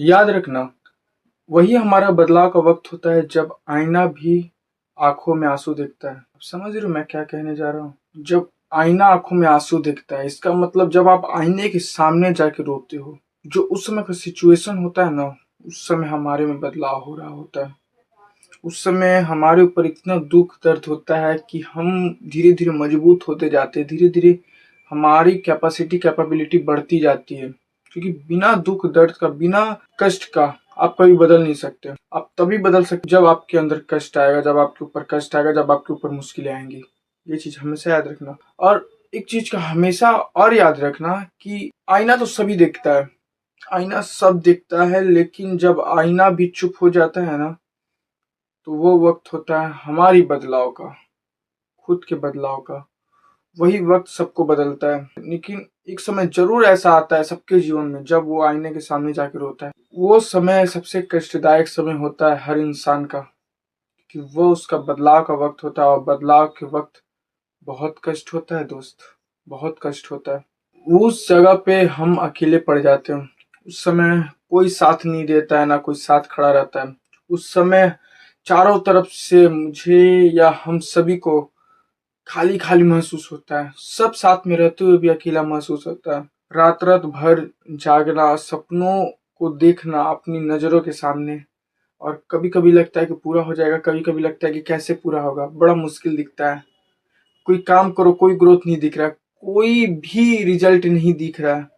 याद रखना, वही हमारा बदलाव का वक्त होता है जब आईना भी आंखों में आंसू देखता है। अब समझ रहे हो मैं क्या कहने जा रहा हूँ? जब आईना आंखों में आंसू देखता है, इसका मतलब जब आप आईने के सामने जाके रोते हो, जो उस समय का सिचुएशन होता है ना, उस समय हमारे में बदलाव हो रहा होता है। उस समय हमारे ऊपर इतना दुख दर्द होता है कि हम धीरे धीरे मजबूत होते जाते हैं, धीरे धीरे हमारी कैपेबिलिटी बढ़ती जाती है। क्योंकि बिना दुख दर्द का, बिना कष्ट का आप कभी बदल नहीं सकते। आप तभी बदल सकते जब आपके अंदर कष्ट आएगा, जब आपके ऊपर कष्ट आएगा, जब आपके ऊपर मुश्किलें आएंगी। ये चीज हमेशा याद रखना। और एक चीज का हमेशा और याद रखना कि आईना तो सभी देखता है, आईना सब देखता है, लेकिन जब आईना भी चुप हो जाता है ना, तो वो वक्त होता है हमारी बदलाव का, खुद के बदलाव का। वही वक्त सबको बदलता है, लेकिन एक समय जरूर ऐसा आता है सबके जीवन में जब वो आईने के सामने जाकर रोता है। वो समय सबसे कष्टदायक समय होता है हर इंसान का, कि वो उसका बदलाव का वक्त होता है। और बदलाव के वक्त बहुत कष्ट होता है दोस्त, बहुत कष्ट होता है। उस जगह पे हम अकेले पड़ जाते हैं। उस समय कोई साथ नहीं देता है, ना कोई साथ खड़ा रहता है। उस समय चारों तरफ से मुझे या हम सभी को खाली खाली महसूस होता है। सब साथ में रहते हुए भी अकेला महसूस होता है। रात रात भर जागना, सपनों को देखना अपनी नजरों के सामने, और कभी कभी लगता है कि पूरा हो जाएगा, कभी कभी लगता है कि कैसे पूरा होगा, बड़ा मुश्किल दिखता है। कोई काम करो, कोई ग्रोथ नहीं दिख रहा, कोई भी रिजल्ट नहीं दिख रहा है।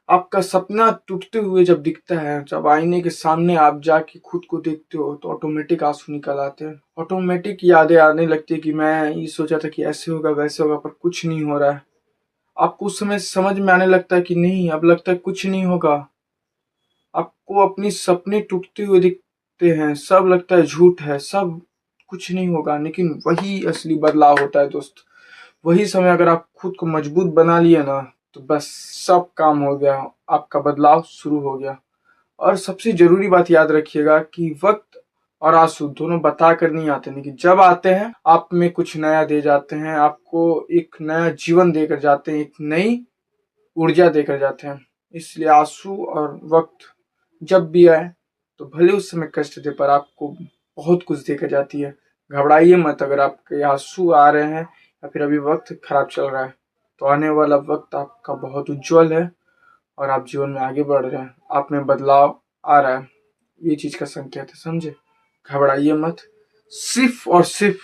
आपका सपना टूटते हुए जब दिखता है, जब आईने के सामने आप जाके खुद को देखते हो, तो ऑटोमेटिक आंसू निकल आते हैं। ऑटोमेटिक यादें आने लगती है कि मैं ये सोचा था कि ऐसे होगा वैसे होगा, पर कुछ नहीं हो रहा है। आपको उस समय समझ में आने लगता है कि नहीं, अब लगता है कुछ नहीं होगा। आपको अपनी सपने टूटते हुए दिखते हैं, सब लगता है झूठ है, सब कुछ नहीं होगा। लेकिन वही असली बदलाव होता है दोस्त। वही समय अगर आप खुद को मजबूत बना लिए ना, तो बस सब काम हो गया, आपका बदलाव शुरू हो गया। और सबसे जरूरी बात याद रखिएगा कि वक्त और आंसू दोनों बता कर नहीं आते, लेकिन जब आते हैं आप में कुछ नया दे जाते हैं, आपको एक नया जीवन देकर जाते हैं, एक नई ऊर्जा देकर जाते हैं। इसलिए आंसू और वक्त जब भी आए, तो भले उस समय कष्ट दे, पर आपको बहुत कुछ देकर जाती है। घबराइए मत अगर आपके आंसू आ रहे हैं या फिर अभी वक्त खराब चल रहा है, तो आने वाला वक्त आपका बहुत उज्जवल है और आप जीवन में आगे बढ़ रहे हैं। आप में बदलाव आ रहा है, ये चीज का संकेत है, समझे? घबराइए मत, सिर्फ और सिर्फ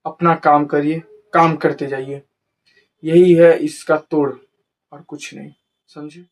अपना काम करिए, काम करते जाइए। यही है इसका तोड़, और कुछ नहीं, समझे?